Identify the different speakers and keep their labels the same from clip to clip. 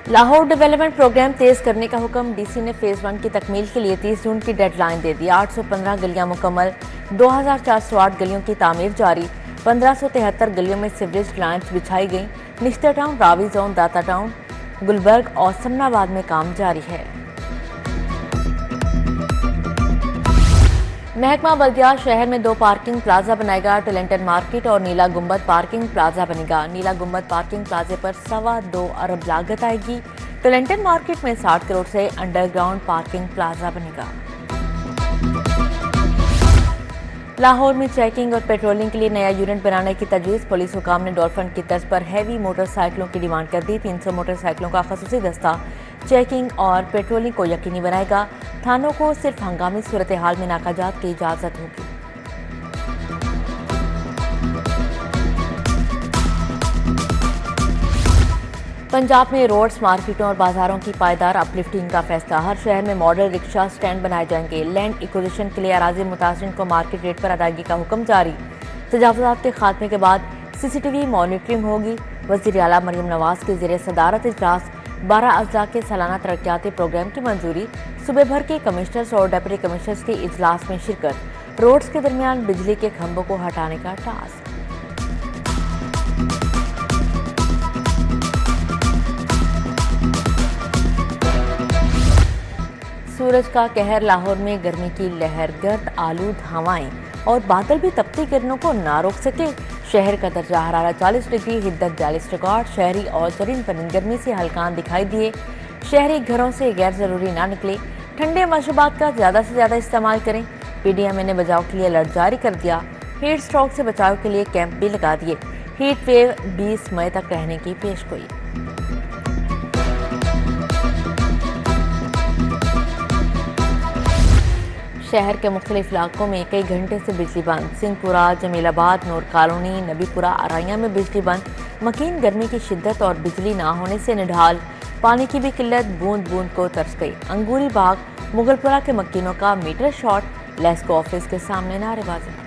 Speaker 1: Lahore development programme तेज करने का हुक्म। डीसी ने फेज 1 की तकमील के लिए 30 जून की डेडलाइन दे दी। 815 गलियां मुकम्मल, 2408 गलियों की तामीर जारी। 1573 गलियों में सीवरेज लाइन्स बिछाई गई। निश्तर टाउन, रावी जोन, दाता टाउन, गुलबर्ग और समनाबाद में काम जारी है। महकमा बल्दियात शहर में 2 पार्किंग प्लाजा बनाएगा। टलेंटन मार्केट और नीला गुंबद पार्किंग प्लाजा बनेगा। नीला गुंबद पार्किंग प्लाजे पर 2.25 अरब लागत आएगी। टलेंटन मार्केट में 60 करोड़ से अंडरग्राउंड पार्किंग प्लाजा बनेगा। लाहौर में चेकिंग और पेट्रोलिंग के लिए नया यूनिट बनाने की तजवीज़। पुलिस हुकाम ने डॉल्फिन की तर्ज पर हैवी मोटरसाइकिलों की डिमांड कर दी। 300 मोटरसाइकिलों का खसूसी दस्ता चेकिंग और पेट्रोलिंग को यकीनी बनाएगा। थानों को सिर्फ हंगामी सूरत हाल में नाकाजात की इजाज़त होगी। पंजाब में रोड्स, मार्केटों और बाजारों की पायदार अपलिफ्टिंग का फैसला। हर शहर में मॉडल रिक्शा स्टैंड बनाए जाएंगे। लैंड एक्विजिशन के लिए अराजी मुतासिरीन को मार्केट रेट पर अदायगी का हुक्म जारी। तजावुज़ात के खात्मे के बाद CCTV मॉनिटरिंग होगी। वज़ीर आला मरियम नवाज की ज़ेरे सदारत इजलास। 12 अज़ला के सालाना तरक्याती प्रोग्राम की मंजूरी। सूबे भर के कमिश्नर्स और डिप्टी कमिश्नर्स की इजलास में शिरकत। रोड्स के दरमियान बिजली के खंभों को हटाने का टास्क। सूरज का कहर, लाहौर में गर्मी की लहर। गर्द आलूद हवाएं और बादल भी तपती किरणों को ना रोक सके। शहर का दर्जा हरारत 40 डिग्री, हिद्दत 42 रिकॉर्ड। शहरी और चरिंद परिंद गर्मी से हल्कान दिखाई दिए। शहरी घरों से गैर जरूरी ना निकले। ठंडे मशरूबात का ज़्यादा से ज़्यादा इस्तेमाल करें। PDMA ने बचाव के लिए अलर्ट जारी कर दिया। हीट स्ट्रोक से बचाव के लिए कैंप भी लगा दिए। हीट वेव 20 मई तक रहने की पेशगोई। शहर के मुख्तलिफ इलाकों में कई घंटे से बिजली बंद। सिंहपुरा, जमीलाबाद, नूर कॉलोनी, नबीपुरा, आराइया में बिजली बंद। मकीन गर्मी की शिद्दत और बिजली ना होने से निढाल। पानी की भी किल्लत बूंद बूंद को तरस गई। अंगूरी बाग, मुगलपुरा के मकीनों का मीटर शॉट। लेस्को ऑफिस के सामने नारेबाजी।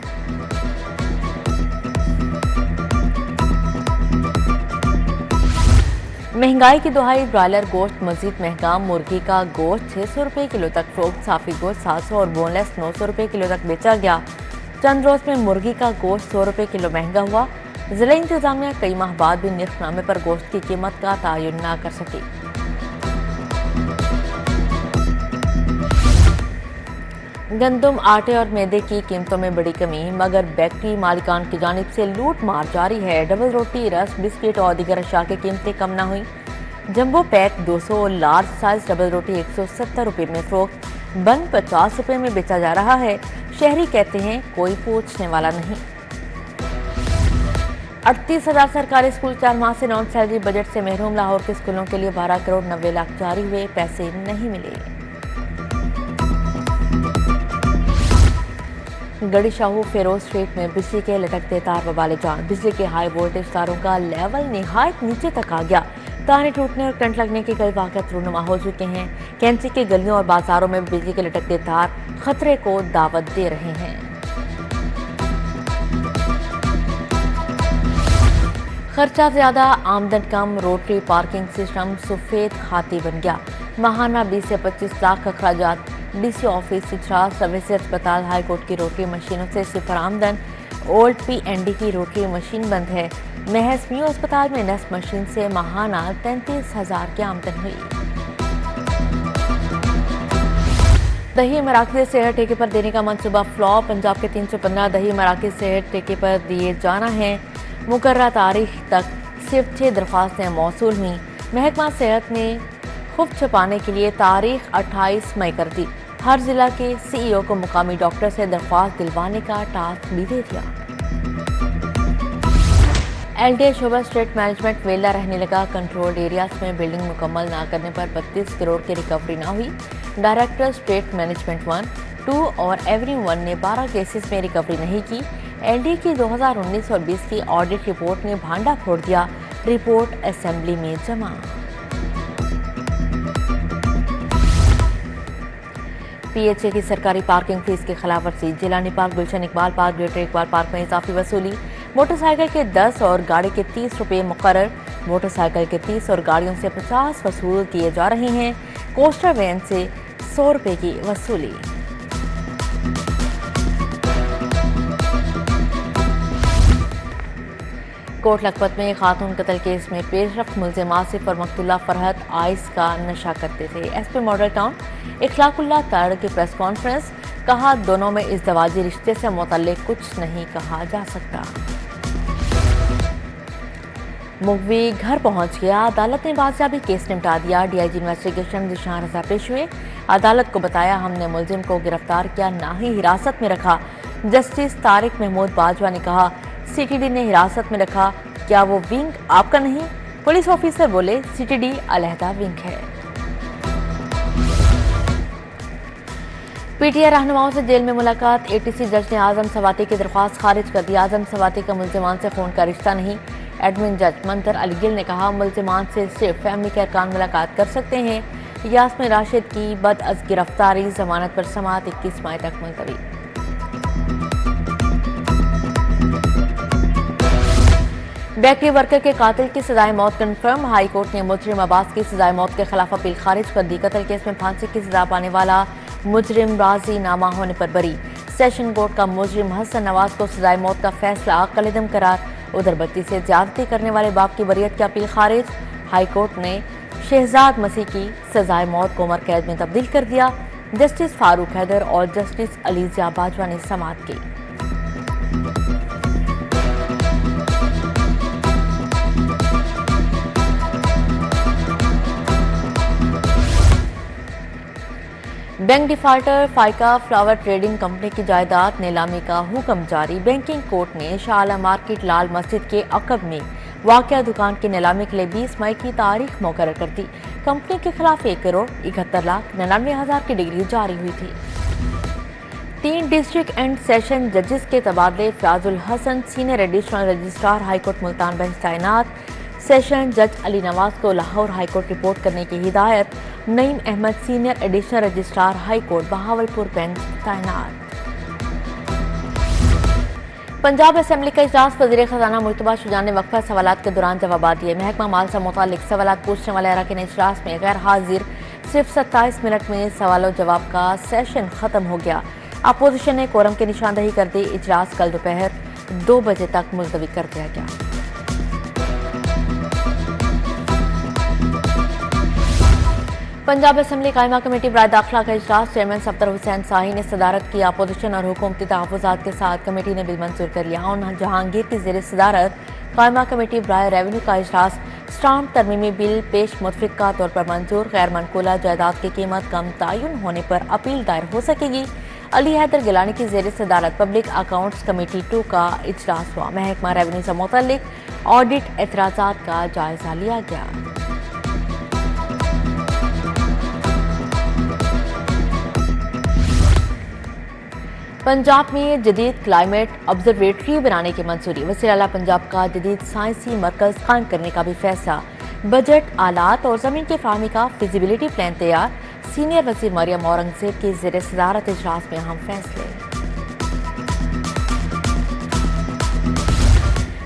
Speaker 1: महंगाई की दुहाई। ब्रॉयलर गोश्त मजीद महंगा। मुर्गी का गोश्त 600 रुपये किलो तक फरोख्त। साफी गोश्त 700 और बोनलेस 900 रुपये किलो तक बेचा गया। चंद रोज में मुर्गी का गोश्त 100 रुपये किलो महंगा हुआ। जिला इंतजामिया कई माह बाद भी निर्खनामे पर गोश्त की कीमत का तयन न कर सकी। गंदम, आटे और मैदे की कीमतों में बड़ी कमी, मगर बेकरी मालिकान की जानिब से लूट मार जारी है। डबल रोटी, रस, बिस्किट और दीगर अशिया की कीमतें कम न हुई। जंबो पैक 200 और लार्ज साइज डबल रोटी 170 रुपये में फरोख्त। बन 50 रुपये में बेचा जा रहा है। शहरी कहते हैं कोई पूछने वाला नहीं। 38,000 सरकारी स्कूल 4 माह से नॉन सैलरी बजट से महरूम। लाहौर के स्कूलों के लिए 12 करोड़ 90 लाख जारी हुए, पैसे नहीं मिले। गड़ी शाहू फेरोज स्ट्रीट में बिजली के लटकते तार बवाले जान। बिजली के हाई वोल्टेज तारों का लेवल निहायत नीचे तक आ गया। तारें टूटने और करंट लगने के कई वाक़यात रूनुमा हो चुके हैं। कैंची के गलियों और बाजारों में बिजली के लटकते तार खतरे को दावत दे रहे हैं। खर्चा ज्यादा, आमदन कम। रोटरी पार्किंग सिस्टम सफेद खाती बन गया। माहाना 20 से 25 लाख अखराजात। DC ऑफिस, इजरात, सर्विस अस्पताल, हाई कोर्ट की रोटरी मशीनों से सिफर आमदन। ओल्ड PND की रोटरी मशीन बंद है। महज म्यू अस्पताल में नस मशीन से माहाना 33,000 की आमदन हुई। दही मराकज़ सेहत ठेके पर देने का मंसूबा फ्लॉप। पंजाब के 315 दही मराकज़ सेहत ठेके पर दिए जाना है। मुकर्रर तारीख तक सिर्फ 6 दरख्वास्तें मौसूल हुई। महकमा सेहत ने खुफ छुपाने के लिए तारीख 28 मई कर दी। हर जिला के CEO को मुकामी डॉक्टर से दरख्वास्त दिलवाने का टास्क भी दे दिया। LDA शोबा स्टेट मैनेजमेंट वेला रहने लगा। कंट्रोल्ड एरियाज में बिल्डिंग मुकम्मल ना करने पर 32 करोड़ की रिकवरी ना हुई। डायरेक्टर स्टेट मैनेजमेंट 1, 2 और एवरी1 ने 12 केसेस में रिकवरी नहीं की। LDA की 2019 और 20 की ऑडिट रिपोर्ट ने भांडा फोड़ दिया। रिपोर्ट असेंबली में जमा। PHA की सरकारी पार्किंग फीस की खिलाफवर्जी। Jilani park, Gulshan Iqbal park, greater Iqbal park में इजाफी वसूली। मोटरसाइकिल के 10 और गाड़ी के 30 रुपये मुकर्रर। मोटरसाइकिल के 30 और गाड़ियों से 50 वसूल किए जा रहे हैं। कोस्टर वैन से 100 रुपए की वसूली। कोट लखपत में खातून कत्ल केस में पेशरफ्त मुलजिम आसिफ और मकतूला फरहत आइस का नशा करते थे। एसपी मॉडल टाउन इखलाकुल्लाह तारड़ की प्रेस कॉन्फ्रेंस, कहा दोनों में इज़्दवाजी रिश्ते से मुतल्लिक कुछ नहीं कहा जा सकता। मुगवी घर पहुंच गया, अदालत ने बाजियाबी केस निपटा दिया। डीआईजी इन्वेस्टिगेशन जिशान रजा पेश हुए, अदालत को बताया हमने मुलजिम को गिरफ्तार किया, ना ही हिरासत में रखा। जस्टिस तारिक महमूद बाजवा ने कहा सीटीडी ने हिरासत में रखा, क्या वो विंग आपका नहीं? पुलिस ऑफिसर बोले सीटीडी अलहदा विंग है। पीटीआई रहनुमाओं से जेल में मुलाकात, एटीसी जज ने आजम सवाती की दरख्वास्त खारिज कर दी। आजम सवाती का मुल्जिमान से खून का रिश्ता नहीं। एडमिन जज मंतर अली गिल ने कहा मुल्जिमान से सिर्फ फैमिली के अरकान मुलाकात कर सकते हैं। यास्मिन राशिद की बदअज़ गिरफ्तारी, जमानत पर समाअत 21 मई तक मुलतवी। बेकरी वर्कर के कातिल की सजाए मौत कन्फर्म, हाई कोर्ट ने मुजरिम अब्बास की सजाए मौत के खिलाफ अपील खारिज कर दी। कत्ल केस में फांसी की सजा पाने वाला मुजरिम राजी नामा होने पर बरी। सेशन कोर्ट का मुजरिम हसन नवाज को सजाए मौत का फैसला अकलदम करार। उधर बत्ती से ज्यादती करने वाले बाप की बरियत की अपील खारिज, हाई कोर्ट ने शहजाद मसीह की सजाए मौत को उम्र कैद में तब्दील कर दिया। जस्टिस फारूक हैदर और जस्टिस अलीजिया बाजवा ने समाअत की। Bank defaulter Faika flower trading company की जायदाद नीलामी का हुक्म जारी। बैंकिंग कोर्ट ने शाह आलम मार्केट लाल मस्जिद के अकब में वाक़या दुकान की नीलामी के लिए 20 मई की तारीख मुकर्रर कर दी। कंपनी के खिलाफ 1,71,99,000 की डिग्री जारी हुई थी। 3 डिस्ट्रिक्ट एंड सेशन जजेस के तबादले, Fayazul Hasan senior additional registrar high court Multan bench तैनात। सेशन जज अली नवाज को लाहौर हाईकोर्ट रिपोर्ट करने की हिदायत। Naeem Ahmed senior additional registrar high court Bahawalpur bench तैनात। पंजाब असेंबली का इजलास, वजीर खजाना मुर्तबा शुजान ने वक्फा सवालात के दौरान जवाब दिए। महकमा माल से मुतालिक सवालात पूछने वाले अरकान इजलास में गैर हाजिर, सिर्फ 27 मिनट में सवाल जवाब का सेशन खत्म हो गया। अपोजिशन ने कोरम की निशानदही कर दी। इजलास कल दोपहर 2 बजे तक मुलतवी कर दिया गया। पंजाब असेंबली कायमा कमेटी बराए दाखिला का इजलास, चेयरमैन सफदर हुसैन शाही ने सदारत की। अपोजिशन और हुकूमती तहफ़्फ़ुज़ात के साथ कमेटी ने बिल मंजूर कर लिया। और जहांगीर की ज़ेर सदारत कायमा कमेटी बराए रेवेन्यू का इजलास, स्टाम्प तरमीमी बिल पेश मुतफ़िक़ा तौर पर मंजूर। गैर मनकूला जायदाद की कीमत कम तयन होने पर अपील दायर हो सकेगी। अली हैदर गिलानी की ज़ेर सदारत पब्लिक अकाउंट्स कमेटी 2 का इजलास हुआ। महकमा रेवेन्यू से मुतल्लिक ऑडिट एतराज़ात का जायजा लिया गया। पंजाब में जदीद क्लाइमेट ऑब्जर्वेटरी बनाने की मंजूरी। वज़ीर आला पंजाब का जदीद साइंसी मरकज़ कायम करने का भी फैसला। बजट, आलात और ज़मीन की फराहमी का फिजिबिलिटी प्लान तैयार। सीनियर वज़ीर मरियम औरंगज़ेब की ज़ेर सदारत इजलास में अहम फैसले।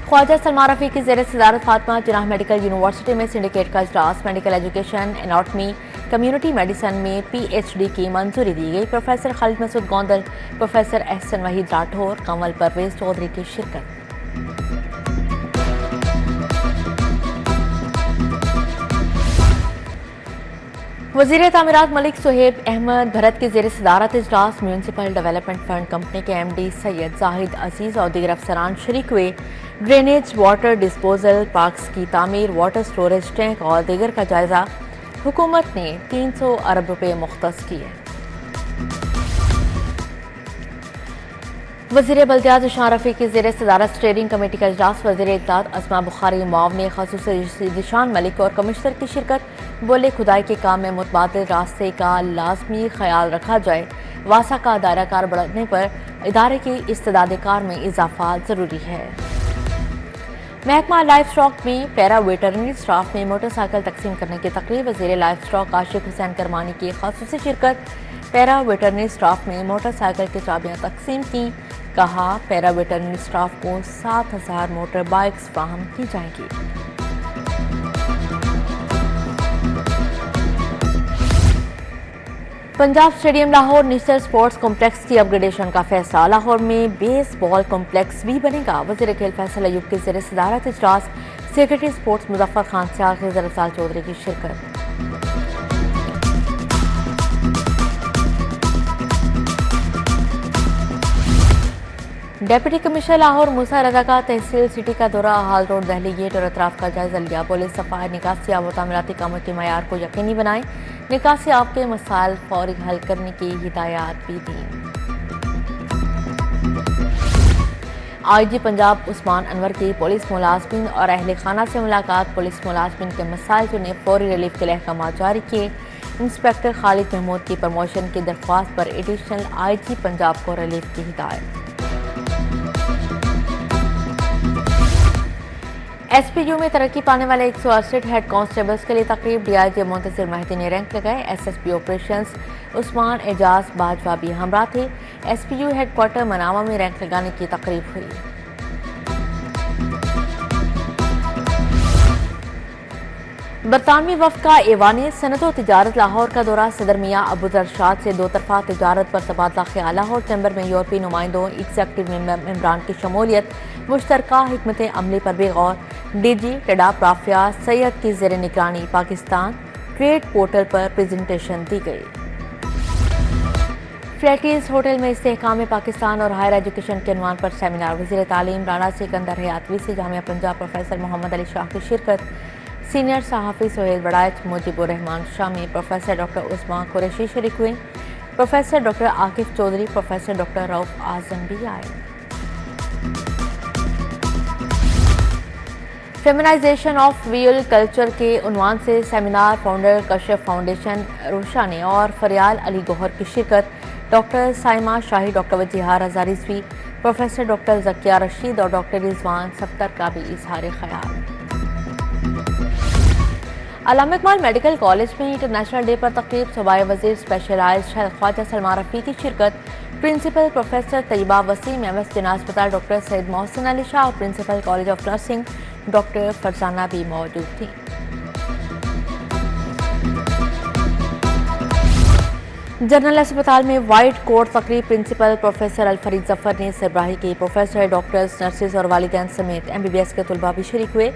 Speaker 1: ख्वाजा सलमान रफ़ी की ज़ेर सदारत फातिमा जिनाह मेडिकल यूनिवर्सिटी में सिंडिकेट का इजलास। Medical education, anatomy, community medicine में पीएचडी की मंजूरी दी गई। प्रोफेसर खालिद मसूद गोंदल, प्रोफेसर एहसन वहीद राठौर, कंवल परवेज चौधरी की शिरकत। वज़ीर तामीरात मलिक सुहेब अहमद भरत की ज़ेर सदारत इजलास। म्यूनसिपल डेवलपमेंट फंड कंपनी के एमडी सैयद जाहिद अजीज़ और दीगर अफसरान शरीक हुए। ड्रेनेज, वाटर डिस्पोजल, पार्क्स की तामीर, वाटर स्टोरेज टैंक और दीगर का जायजा। हुकूमत ने 300 अरब रुपए मुख्तस किए। वज़ीर बल्दियात शाह रफ़ी की ज़ेर सदारत स्टीयरिंग कमेटी का इजलास। वज़ीर इत्तलात अस्मा बुखारी, मुआवने ख़ुसूसी जिशान मलिक और कमिश्नर की शिरकत। बोले खुदाई के काम में मुतबादिल रास्ते का लाजमी ख्याल रखा जाए। वासा का दायरा कार बढ़ने पर इदारे की इस्तेदाद कार में इजाफा जरूरी है। महकमा लाइफ स्टॉक में पैरा वेटरनरी स्टाफ में मोटरसाइकिल तकसीम करने की तकरीब। वज़ीर लाइफ स्टॉक आशिक हुसैन करमानी की ख़ुसूसी शिरकत। पैरा वेटरनरी स्टाफ में मोटरसाइकिल की चाबियाँ तकसीम की। कहा पैरा वेटरनरी स्टाफ को 7,000 मोटर बाइक्स फराहम की जाएंगी। Punjab stadium Lahore national sports complex की अपग्रेडेशन का फैसला। लाहौर में बेसबॉल कॉम्प्लेक्स भी बनेगा। वज़ीर खेल फैसल अयूब के ज़रिए सदारत इजलास, सेक्रेटरी स्पोर्ट्स मुजफ्फर खान से खिज़र अफजाल चौधरी की शिरकत। डेप्यूटी कमिश्नर लाहौर मूसा रजा का तहसील सिटी का दौरा, हाल रोड, दहली गेट और अतराफ का जायजा लिया। पुलिस सफाई, निकासी आब तामीराती कामों के मयार को यकीनी बनाएं। निकासी आब के मसाइल फौरी हल करने की हिदायत भी दी। IG पंजाब उस्मान अनवर की पुलिस मुलाजमिन और अहल खाना से मुलाकात। पुलिस मुलाजमिन के मसाइल सुने, फौरी रिलीफ के लिए अहकाम जारी किए। इंस्पेक्टर खालिद महमूद की प्रमोशन की दरख्वास्त पर एडिशनल IG पंजाब को रिलीफ की हिदायत। SPU में तरक्की पाने वाले 168 हेड कांस्टेबल्स के लिए तकरीब। DIG मुंतसिर महदी ने रैंक लगाए। SSP ऑपरेशंस उस्मान एजाज बाजवा भी हमरा थे। SPU हेडक्वार्टर मनावा में रैंक लगाने की तकरीब हुई। बरतानवी वफ्द का ऐवान सनत व तिजारत लाहौर का दौरा। सदर मियाँ अबू अरशाद से दो तरफा तिजारत पर तबादला ख्याल। लाहौर चैम्बर में यूरोपीय नुमाइंदों, एग्जेक्टिव मेम्बरान की शमूलियत, मुश्तरका हिकमत अमली पर भी गौर। DG टडाप राफिया सैयद की ज़ेर निगरानी पाकिस्तान ट्रेड पोर्टल पर प्रेजेंटेशन दी गई। फ्लैटीज होटल में इस्तेहकाम पाकिस्तान और हायर एजुकेशन के अनवान पर सेमिनार। वज़ीर तालीम राना सिकंदर हयातवी से जामिया पंजाब प्रोफेसर मोहम्मद अली शाह की शिरकत। सीनियर सहाफ़ी सोहेल बड़ाइच, मुजीबुर रहमान शामी, प्रोफेसर डॉक्टर उस्मान कुरैशी शरीक हुए। Professor doctor Akif Chaudhry, professor doctor Rauf Azam भी आए। फेमिनाइजेशन ऑफ विजुअल कल्चर के उन्वान से seminar. Founder Kashyap foundation Rosha ने और फरियाल अली गौहर की शिरकत। Doctor Saima Shahi, doctor Wajiha Raza Rizvi, professor doctor Zakia Rashid और डॉक्टर रिजवान सफ्तर का भी इजहार ख्याल। अल्लामा इकबाल मेडिकल कॉलेज में इंटरनेशनल डे पर तकरीब। सूबाई वजीर स्पेशलाइज्ड ख्वाजा सलमान रफ़ी की शिरकत। Principal professor Tayyaba Waseem, MS Jinnah अस्पताल डॉक्टर सैयद मोहसिन अली शाह और principal college of nursing doctor Farzana भी मौजूद थी। जनरल अस्पताल में वाइट कोट तकरीब। प्रिंसिपल प्रोफेसर अलफरीद जफर ने सरबराही की। प्रोफेसर, डॉक्टर्स, नर्सेज और वालिदैन समेत MBBS के तलबा भी शरीक हुए।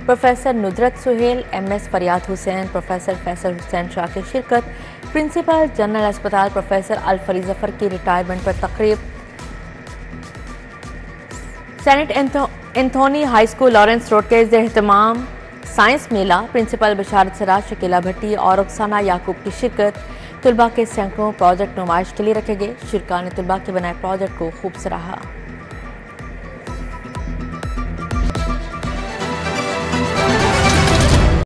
Speaker 1: प्रोफेसर नुदरत सुहेल, MS फरियाद हुसैन, प्रोफेसर फैसल हुसैन शाह की शिरकत। प्रिंसिपल जनरल अस्पताल प्रोफेसर अलफरीद जफर की रिटायरमेंट पर तकरीब। Senate Anthony high school Lawrence road के एहतमाम साइंस मेला। प्रिंसिपल बशारत सराज, शकीला भट्टी और रुखसाना याकूब की शिरकत। तलबा के सैकड़ों प्रोजेक्ट नुमाइश के लिए रखे गए। शिरका ने तलबा के बनाए प्रोजेक्ट को खूब सराहा।